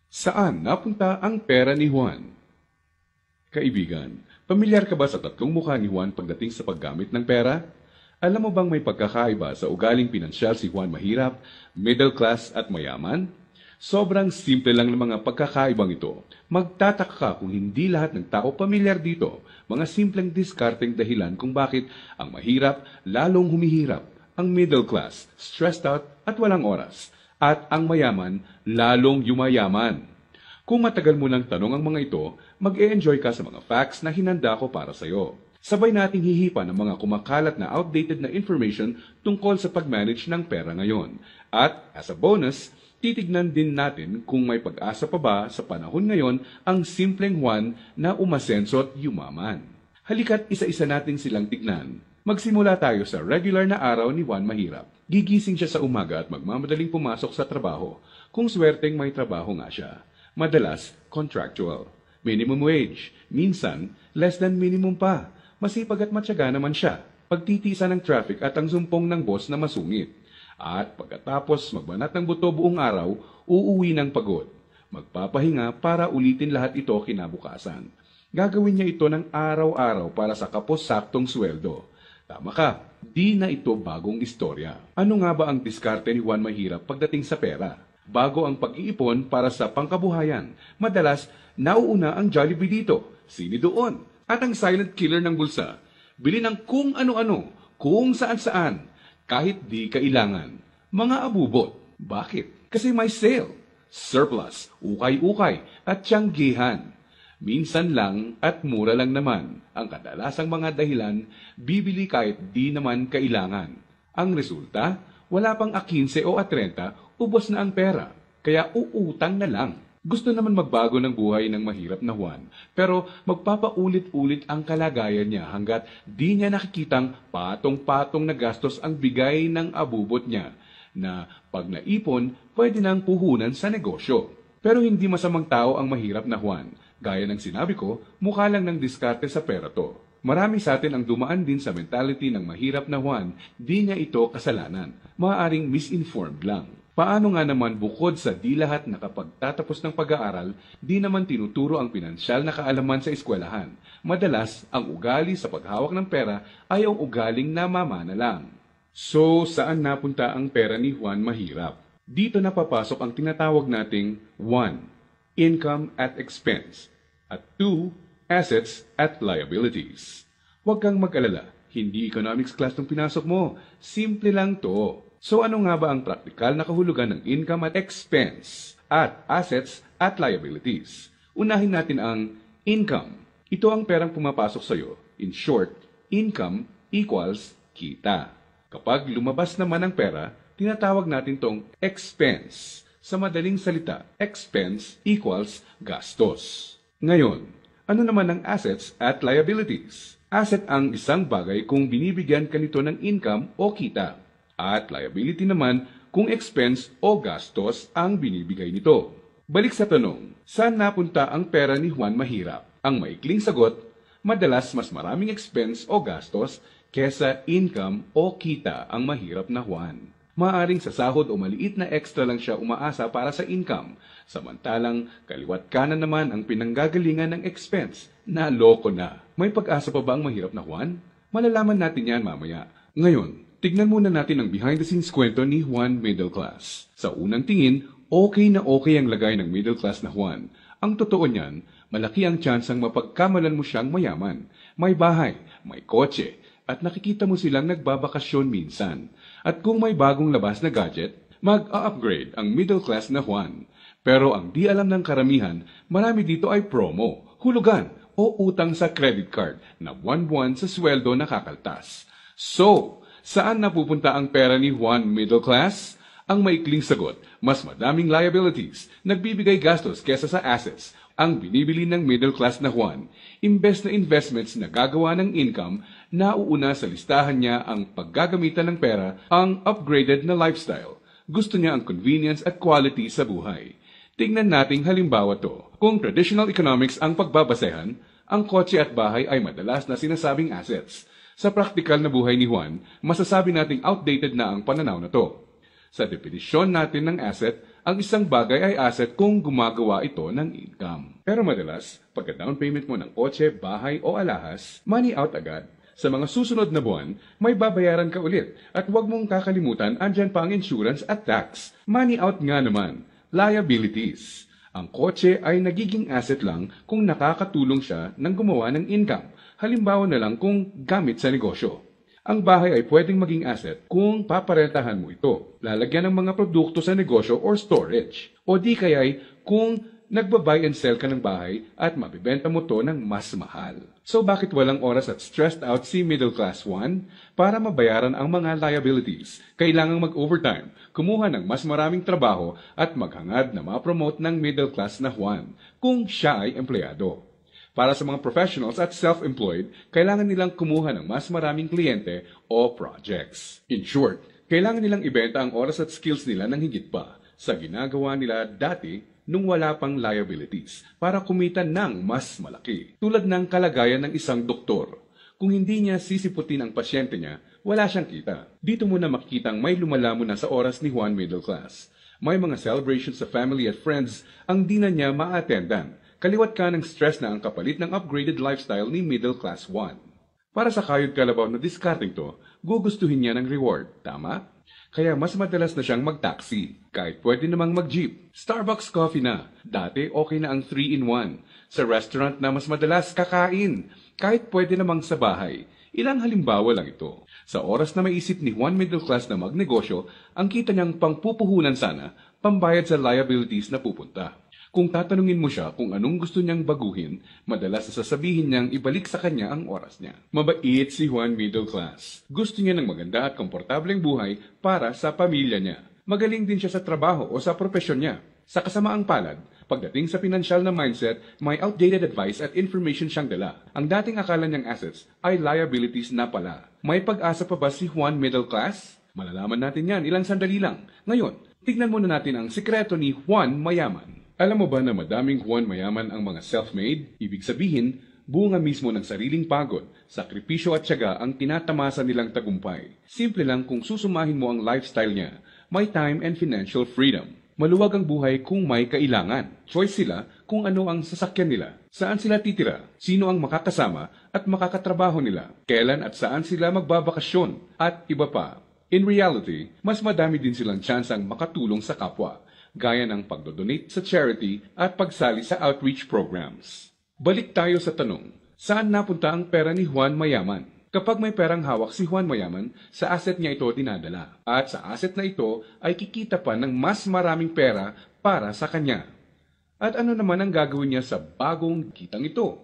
Saan napunta ang pera ni Juan? Kaibigan, pamilyar ka ba sa tatlong mukha ni Juan pagdating sa paggamit ng pera? Alam mo bang may pagkakaiba sa ugaling pinansyal si Juan mahirap, middle class at mayaman? Sobrang simple lang ng mga pagkakaibang ito. Magtataka ka kung hindi lahat ng tao pamilyar dito. Mga simpleng diskarteng dahilan kung bakit ang mahirap lalong humihirap, ang middle class stressed out at walang oras, at ang mayaman lalong yumayaman. Kung matagal mo nang tanong ang mga ito, mag-e-enjoy ka sa mga facts na hinanda ko para sa iyo. Sabay nating hihipa ng mga kumakalat na outdated na information tungkol sa pag-manage ng pera ngayon. At as a bonus, titignan din natin kung may pag-asa pa ba sa panahon ngayon ang simpleng Juan na umasenso at yumaman. Halika't isa-isa natin silang tignan. Magsimula tayo sa regular na araw ni Juan Mahirap. Gigising siya sa umaga at magmamadaling pumasok sa trabaho, kung swerteng may trabaho nga siya. Madalas, contractual. Minimum wage. Minsan, less than minimum pa. Masipag at matyaga naman siya. Pagtitiisa ng traffic at ang sumpong ng boss na masungit. At pagkatapos magbanat ng buto buong araw, uuwi ng pagod. Magpapahinga para ulitin lahat ito kinabukasan. Gagawin niya ito ng araw-araw para sa kapos-saktong sweldo. Tama ka, di na ito bagong istorya. Ano nga ba ang diskarte ni Juan Mahirap pagdating sa pera? Bago ang pag-iipon para sa pangkabuhayan, madalas nauuna ang Jollibee dito, sini doon, at ang silent killer ng bulsa. Bili ng kung ano-ano, kung saan-saan, kahit di kailangan. Mga abubot. Bakit? Kasi may sale, surplus, ukay-ukay, at tiyanggihan. Minsan lang at mura lang naman. Ang kadalasang mga dahilan, bibili kahit di naman kailangan. Ang resulta, wala pang A15 o A30, ubos na ang pera. Kaya uutang na lang. Gusto naman magbago ng buhay ng mahirap na Juan, pero magpapaulit-ulit ang kalagayan niya hanggat di niya nakikitang patong-patong na gastos ang bigay ng abubot niya, na pag naipon, pwede nang puhunan sa negosyo. Pero hindi masamang tao ang mahirap na Juan. Gaya ng sinabi ko, mukha lang ng diskarte sa pera to. Marami sa atin ang dumaan din sa mentality ng mahirap na Juan, di niya ito kasalanan. Maaaring misinformed lang. Paano nga naman bukod sa di lahat nakapagtatapos ng pag-aaral, di naman tinuturo ang pinansyal na kaalaman sa eskwelahan. Madalas, ang ugali sa paghawak ng pera ay ang ugaling namamana lang. So, saan napunta ang pera ni Juan Mahirap? Dito na papasok ang tinatawag nating 1. Income at expense, at 2. Assets at liabilities. Huwag kang mag-alala, hindi economics class ng pinasok mo. Simple lang to. So ano nga ba ang praktikal na kahulugan ng income at expense at assets at liabilities? Unahin natin ang income. Ito ang perang pumapasok sa iyo. In short, income equals kita. Kapag lumabas naman ang pera, tinatawag natin tong expense. Sa madaling salita, expense equals gastos. Ngayon, ano naman ang assets at liabilities? Asset ang isang bagay kung binibigyan ka nito ng income o kita. At liability naman kung expense o gastos ang binibigay nito. Balik sa tanong, saan napunta ang pera ni Juan Mahirap? Ang maikling sagot, madalas mas maraming expense o gastos kesa income o kita ang mahirap na Juan. Maaring sa sahod o maliit na extra lang siya umaasa para sa income, samantalang kaliwat kanan naman ang pinanggagalingan ng expense. Naloko na. May pag-asa pa ba ang mahirap na Juan? Malalaman natin yan mamaya. Ngayon, tignan muna natin ang behind-the-scenes kwento ni Juan Middle Class. Sa unang tingin, okay na okay ang lagay ng middle class na Juan. Ang totoo niyan, malaki ang tsansang mapagkamalan mo siyang mayaman. May bahay, may kotse, at nakikita mo silang nagbabakasyon minsan. At kung may bagong labas na gadget, mag-a-upgrade ang middle class na Juan. Pero ang di alam ng karamihan, marami dito ay promo, hulugan, o utang sa credit card na buwan-buwan sa sweldo nakakaltas. So, saan napupunta ang pera ni Juan Middle Class? Ang maikling sagot, mas madaming liabilities, nagbibigay gastos kesa sa assets, ang binibili ng middle class na Juan. Imbes na investments na gagawa ng income, nauuna sa listahan niya ang paggagamitan ng pera, ang upgraded na lifestyle. Gusto niya ang convenience at quality sa buhay. Tingnan nating halimbawa to. Kung traditional economics ang pagbabasehan, ang kotse at bahay ay madalas na sinasabing assets. Sa praktikal na buhay ni Juan, masasabi nating outdated na ang pananaw na to. Sa definisyon natin ng asset, Ang isang bagay ay asset kung gumagawa ito ng income. Pero madalas, pagka down payment mo ng kotse, bahay o alahas, money out agad. Sa mga susunod na buwan, may babayaran ka ulit. At huwag mong kakalimutan, andyan pa ang insurance at tax. Money out nga naman. Liabilities. Ang kotse ay nagiging asset lang kung nakakatulong siya ng gumawa ng income. Halimbawa na lang kung gamit sa negosyo. Ang bahay ay pwedeng maging asset kung paparentahan mo ito, lalagyan ng mga produkto sa negosyo or storage. O di kaya'y kung nagba-buy and sell ka ng bahay at mabibenta mo to ng mas mahal. So bakit walang oras at stressed out si Middle Class 1? Para mabayaran ang mga liabilities, kailangang mag-overtime, kumuha ng mas maraming trabaho at maghangad na ma-promote ng Middle Class na Juan kung siya ay empleyado. Para sa mga professionals at self-employed, kailangan nilang kumuha ng mas maraming kliyente o projects. In short, kailangan nilang ibenta ang oras at skills nila ng higit pa sa ginagawa nila dati nung wala pang liabilities para kumita ng mas malaki. Tulad ng kalagayan ng isang doktor. Kung hindi niya sisiputin ang pasyente niya, wala siyang kita. Dito mo na makikitang may lumalamon na sa oras ni Juan Middle Class. May mga celebrations sa family at friends ang di na niya ma-attendan. Kaliwat ka ng stress na ang kapalit ng upgraded lifestyle ni Middle Class 1. Para sa kayod kalabaw na discarding to, gugustuhin niya ng reward, tama? Kaya mas madalas na siyang mag-taxi, kahit pwede namang mag-jeep. Starbucks coffee na, dati okay na ang 3-in-1. Sa restaurant na mas madalas kakain, kahit pwede namang sa bahay. Ilang halimbawa lang ito. Sa oras na maisip ni Juan Middle Class na magnegosyo, ang kita niyang pangpupuhunan sana, pambayad sa liabilities na pupunta. Kung tatanungin mo siya kung anong gusto niyang baguhin, madalas sasabihin niyang ibalik sa kanya ang oras niya. Mabait si Juan Middle Class. Gusto niya ng maganda at komportableng buhay para sa pamilya niya. Magaling din siya sa trabaho o sa propesyon niya. Sa kasamaang palad, pagdating sa pinansyal na mindset, may outdated advice at information siyang dala. Ang dating akala niyang assets ay liabilities na pala. May pag-asa pa ba si Juan Middle Class? Malalaman natin yan ilang sandali lang. Ngayon, tignan muna natin ang sikreto ni Juan Mayaman. Alam mo ba na madaming Juan Mayaman ang mga self-made? Ibig sabihin, bunga mismo ng sariling pagod, sakripisyo at tiyaga ang tinatamasa nilang tagumpay. Simple lang kung susumahin mo ang lifestyle niya, may time and financial freedom. Maluwag ang buhay kung may kailangan. Choice sila kung ano ang sasakyan nila, saan sila titira, sino ang makakasama at makakatrabaho nila, kailan at saan sila magbabakasyon, at iba pa. In reality, mas madami din silang tsansang makatulong sa kapwa, gaya ng pagdodonate sa charity at pagsali sa outreach programs. Balik tayo sa tanong, saan napunta ang pera ni Juan Mayaman? Kapag may perang hawak si Juan Mayaman, sa asset niya ito dinadala. At sa asset na ito ay kikita pa ng mas maraming pera para sa kanya. At ano naman ang gagawin niya sa bagong kitang ito?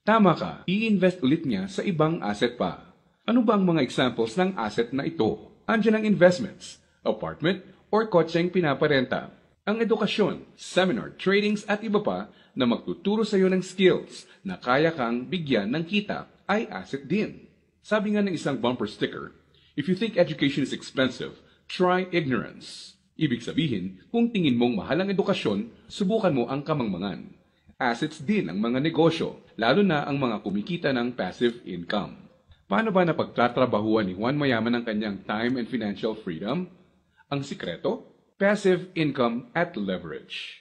Tama ka, i-invest ulit niya sa ibang asset pa. Ano ba ang mga examples ng asset na ito? Andiyan ang investments, apartment, or kotseng pinaparenta, ang edukasyon, seminar, tradings at iba pa na magtuturo sa iyo ng skills na kaya kang bigyan ng kita ay asset din. Sabi nga ng isang bumper sticker, if you think education is expensive, try ignorance. Ibig sabihin, kung tingin mong mahal ang edukasyon, subukan mo ang kamangmangan. Assets din ang mga negosyo, lalo na ang mga kumikita ng passive income. Paano ba napagtatrabahuan ni Juan Mayaman ang kanyang time and financial freedom? Ang sikreto? Passive income at leverage.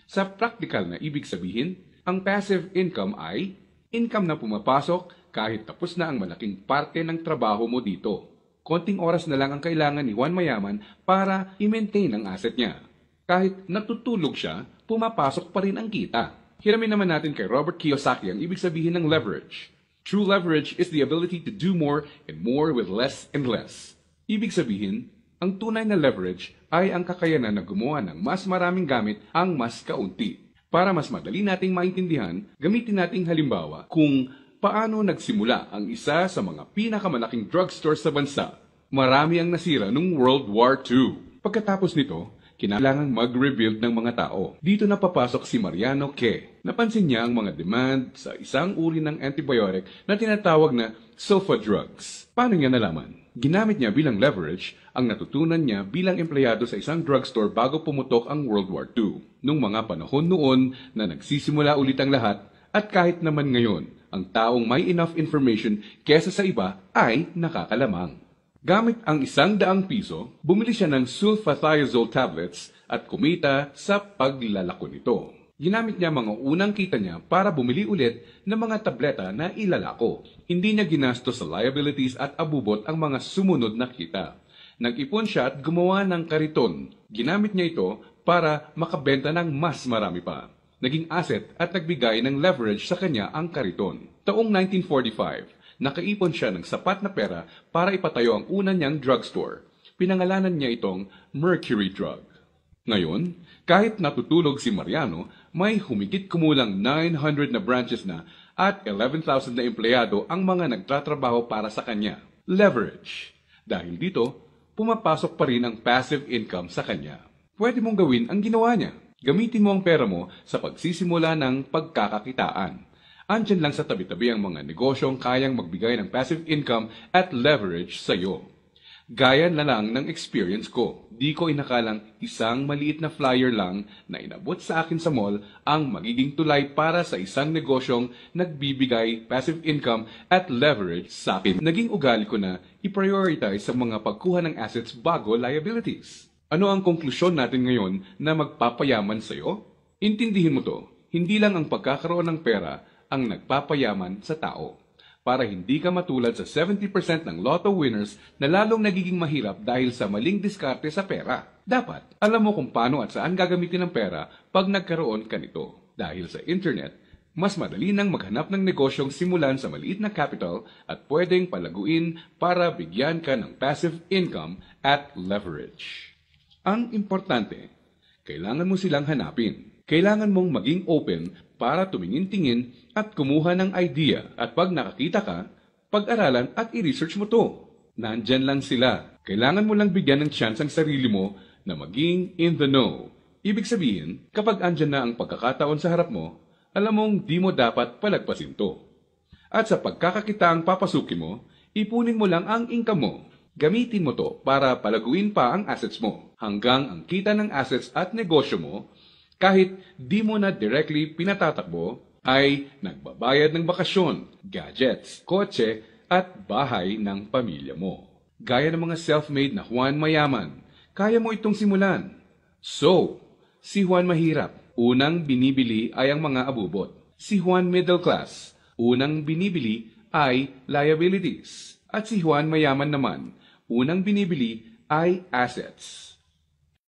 Sa practical na ibig sabihin, ang passive income ay income na pumapasok kahit tapos na ang malaking parte ng trabaho mo dito. Konting oras na lang ang kailangan ni Juan Mayaman para i-maintain ang asset niya. Kahit natutulog siya, pumapasok pa rin ang kita. Hiramin naman natin kay Robert Kiyosaki ang ibig sabihin ng leverage. True leverage is the ability to do more and more with less and less. Ibig sabihin, ang tunay na leverage ay ang kakayanan na gumawa ng mas maraming gamit ang mas kaunti. Para mas madali nating maintindihan, gamitin nating halimbawa kung paano nagsimula ang isa sa mga pinakamalaking drugstore sa bansa. Marami ang nasira noong World War II. Pagkatapos nito, kinailangang mag-rebuild ng mga tao. Dito na papasok si Mariano K. Napansin niya ang mga demand sa isang uri ng antibiotic na tinatawag na sulfa drugs. Paano niya nalaman? Ginamit niya bilang leverage ang natutunan niya bilang empleyado sa isang drugstore bago pumutok ang World War II. Nung mga panahon noon na nagsisimula ulit ang lahat at kahit naman ngayon, ang taong may enough information kesa sa iba ay nakakalamang. Gamit ang 100 piso, bumili siya ng sulfathiazole tablets at kumita sa paglalako nito. Ginamit niya mga unang kita niya para bumili ulit ng mga tableta na ilalako. Hindi niya ginastos sa liabilities at abubot ang mga sumunod na kita. Nag-ipon siya at gumawa ng kariton. Ginamit niya ito para makabenta ng mas marami pa. Naging asset at nagbigay ng leverage sa kanya ang kariton. Taong 1945, nakaipon siya ng sapat na pera para ipatayo ang una niyang drugstore. Pinangalanan niya itong Mercury Drug. Ngayon, kahit natutulog si Mariano, may humigit kumulang 900 na branches na at 11,000 na empleyado ang mga nagtatrabaho para sa kanya. Leverage. Dahil dito, pumapasok pa rin ang passive income sa kanya. Pwede mong gawin ang ginawa niya. Gamitin mo ang pera mo sa pagsisimula ng pagkakakitaan. Andyan lang sa tabi-tabi ang mga negosyong kayang magbigay ng passive income at leverage sa iyo. Gaya na lang ng experience ko. Di ko inakalang isang maliit na flyer lang na inabot sa akin sa mall ang magiging tulay para sa isang negosyong nagbibigay passive income at leverage sa akin. Naging ugali ko na i-prioritize sa mga pagkuha ng assets bago liabilities. Ano ang konklusyon natin ngayon na magpapayaman sa iyo? Intindihin mo to, hindi lang ang pagkakaroon ng pera ang nagpapayaman sa tao. Para hindi ka matulad sa 70% ng lotto winners na lalong nagiging mahirap dahil sa maling diskarte sa pera. Dapat, alam mo kung paano at saan gagamitin ang pera pag nagkaroon ka nito. Dahil sa internet, mas madali nang maghanap ng negosyong simulan sa maliit na capital at pwedeng palaguin para bigyan ka ng passive income at leverage. Ang importante, kailangan mo silang hanapin. Kailangan mong maging open para tumingin-tingin at kumuha ng idea at pag nakakita ka, pag-aralan at i-research mo to. Nandyan lang sila. Kailangan mo lang bigyan ng chance ang sarili mo na maging in the know. Ibig sabihin, kapag andyan na ang pagkakataon sa harap mo, alam mong di mo dapat palagpasin to. At sa pagkakakitaang papasukin mo, ipunin mo lang ang income mo. Gamitin mo to para palaguin pa ang assets mo hanggang ang kita ng assets at negosyo mo kahit di mo na directly pinatatakbo ay nagbabayad ng bakasyon, gadgets, kotse at bahay ng pamilya mo. Gaya ng mga self-made na Juan Mayaman, kaya mo itong simulan. So, si Juan Mahirap, unang binibili ay ang mga abubot. Si Juan Middle Class, unang binibili ay liabilities. At si Juan Mayaman naman, unang binibili ay assets.